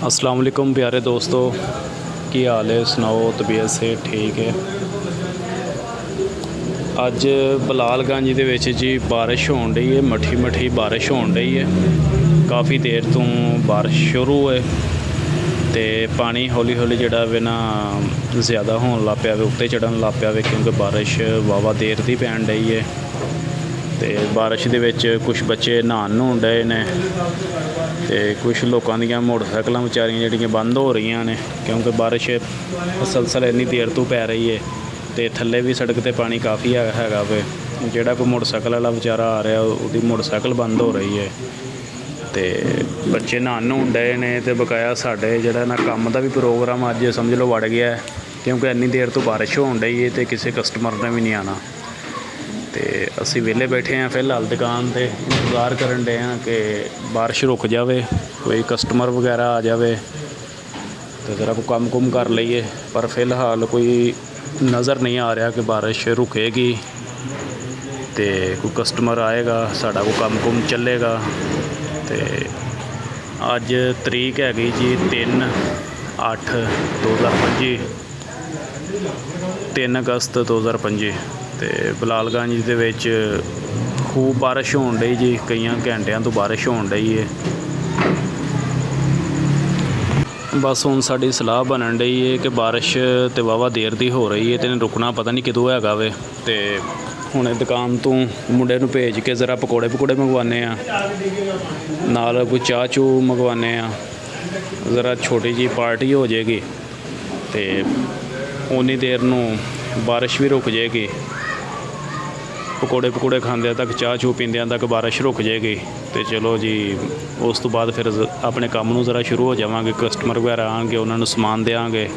अस्सलाम वालेकुम प्यारे दोस्तों, की हाल है? सुनाओ, तबीयत से ठीक है? ਅੱਜ ਬਲਾਲਗੰਜ ਦੇ ਵਿੱਚ ਜੀ ਬਾਰਿਸ਼ ਹੋਣ ਡਈ ਹੈ, ਮੱਠੀ ਮੱਠੀ ਬਾਰਿਸ਼ ਹੋਣ ਡਈ ਹੈ। ਕਾਫੀ ਦੇਰ ਤੋਂ ਬਾਰਿਸ਼ ਸ਼ੁਰੂ ਹੈ ਤੇ ਪਾਣੀ ਹੌਲੀ ਹੌਲੀ ਜਿਹੜਾ ਵੇ ਨਾ ਜ਼ਿਆਦਾ ਹੋਣ ਲੱਗ ਪਿਆ ਵੇ, ਉੱਤੇ ਚੜ੍ਹਨ ਲੱਗ ਪਿਆ ਵੇ, ਕਿਉਂਕਿ ਬਾਰਿਸ਼ ਵਾਵਾ ਦੇਰ ਦੀ ਪੈਣ ਡਈ ਹੈ। ਤੇ ਬਾਰਿਸ਼ ਦੇ ਵਿੱਚ ਕੁਝ ਬੱਚੇ ਨਹਾਉਣ ਨੂੰ ਡਏ ਨੇ ਤੇ ਕੁਝ ਲੋਕਾਂ ਦੀਆਂ ਮੋਟਰਸਾਈਕਲਾਂ ਵਿਚਾਰੀਆਂ ਜਿਹੜੀਆਂ ਬੰਦ ਹੋ ਰਹੀਆਂ ਨੇ, ਕਿਉਂਕਿ ਬਾਰਿਸ਼ ਮੁਸਲਸਲ ਇੰਨੀ ਦੇਰ ਤੋਂ ਪੈ ਰਹੀ ਹੈ। ਤੇ ਥੱਲੇ ਵੀ ਸੜਕ 'ਤੇ ਪਾਣੀ ਕਾਫੀ ਹੈਗਾ ਵੇ। ਜਿਹੜਾ ਕੋਈ ਮੋਟਰਸਾਈਕਲ ਵਾਲਾ ਵਿਚਾਰਾ ਆ ਰਿਹਾ ਉਹਦੀ ਮੋਟਰਸਾਈਕਲ ਬੰਦ ਹੋ ਰਹੀ ਹੈ ਤੇ ਬੱਚੇ ਨਹਾਉਣ ਨੂੰ ਡਏ ਨੇ। ਤੇ ਬਕਾਇਆ ਸਾਡੇ ਜਿਹੜਾ ਨਾ ਕੰਮ ਦਾ ਵੀ ਪ੍ਰੋਗਰਾਮ ਅੱਜ ਸਮਝ ਲਓ ਵੜ ਗਿਆ, ਕਿਉਂਕਿ ਇੰਨੀ ਦੇਰ ਤੋਂ ਬਾਰਿਸ਼ ਹੋਣ ਡਈ ਹੈ ਤੇ ਕਿਸੇ ਕਸਟਮਰ ਨੇ ਵੀ ਨਹੀਂ ਆਉਣਾ। ਤੇ ਅਸੀਂ ਵਿਹਲੇ ਬੈਠੇ ਹਾਂ ਫਿਲਹਾਲ ਦੁਕਾਨ 'ਤੇ, ਇੰਤਜ਼ਾਰ ਕਰਨ ਡਏ ਹਾਂ ਕਿ ਬਾਰਿਸ਼ ਰੁਕ ਜਾਵੇ, ਕੋਈ ਕਸਟਮਰ ਵਗੈਰਾ ਆ ਜਾਵੇ ਅਤੇ ਜ਼ਰਾ ਕੋਈ ਕੰਮ ਕੁਮ ਕਰ ਲਈਏ। ਪਰ ਫਿਲਹਾਲ ਕੋਈ ਨਜ਼ਰ ਨਹੀਂ ਆ ਰਿਹਾ ਕਿ ਬਾਰਿਸ਼ ਰੁਕੇਗੀ ਅਤੇ ਕੋਈ ਕਸਟਮਰ ਆਏਗਾ, ਸਾਡਾ ਕੋਈ ਕੰਮ ਕੁਮ ਚੱਲੇਗਾ। ਅਤੇ ਅੱਜ ਤਰੀਕ ਹੈਗੀ ਜੀ 3/8/2025, 3 ਅਗਸਤ 2025 ਅਤੇ ਬਲਾਲਗੰਜ ਦੇ ਵਿੱਚ ਖੂਬ ਬਾਰਿਸ਼ ਹੋਣ ਡਈ ਜੀ, ਕਈਆਂ ਘੰਟਿਆਂ ਤੋਂ ਬਾਰਿਸ਼ ਹੋਣ ਡਈ ਹੈ। ਬਸ ਹੁਣ ਸਾਡੀ ਸਲਾਹ ਬਣਨ ਡਈ ਹੈ ਕਿ ਬਾਰਿਸ਼ ਤਾਂ ਵਾਹਵਾ ਦੇਰ ਦੀ ਹੋ ਰਹੀ ਹੈ ਅਤੇ ਇਹਨੇ ਰੁਕਣਾ ਪਤਾ ਨਹੀਂ ਕਦੋਂ ਹੈਗਾ ਵੇ। ਅਤੇ ਹੁਣ ਦੁਕਾਨ ਤੋਂ ਮੁੰਡੇ ਨੂੰ ਭੇਜ ਕੇ ਜ਼ਰਾ ਪਕੌੜੇ ਮੰਗਵਾਉਂਦੇ ਹਾਂ, ਨਾਲ ਕੋਈ ਚਾਹ ਚੂਹ ਮੰਗਵਾਉਂਦੇ ਹਾਂ, ਜ਼ਰਾ ਛੋਟੀ ਜਿਹੀ ਪਾਰਟੀ ਹੋ ਜਾਏਗੀ ਅਤੇ ਓਨੀ ਦੇਰ ਨੂੰ ਬਾਰਿਸ਼ ਵੀ ਰੁਕ ਜਾਏਗੀ। ਪਕੌੜੇ ਖਾਂਦਿਆਂ ਤੱਕ, ਚਾਹ ਚੂਹ ਪੀਂਦਿਆਂ ਤੱਕ ਬਾਰਿਸ਼ ਰੁਕ ਜਾਏਗੀ ਅਤੇ ਚਲੋ ਜੀ ਉਸ ਤੋਂ ਬਾਅਦ ਫਿਰ ਆਪਣੇ ਕੰਮ ਨੂੰ ਜ਼ਰਾ ਸ਼ੁਰੂ ਹੋ ਜਾਵਾਂਗੇ। ਕਸਟਮਰ ਵਗੈਰਾ ਆਉਣਗੇ, ਉਹਨਾਂ ਨੂੰ ਸਮਾਨ ਦਿਆਂਗੇ।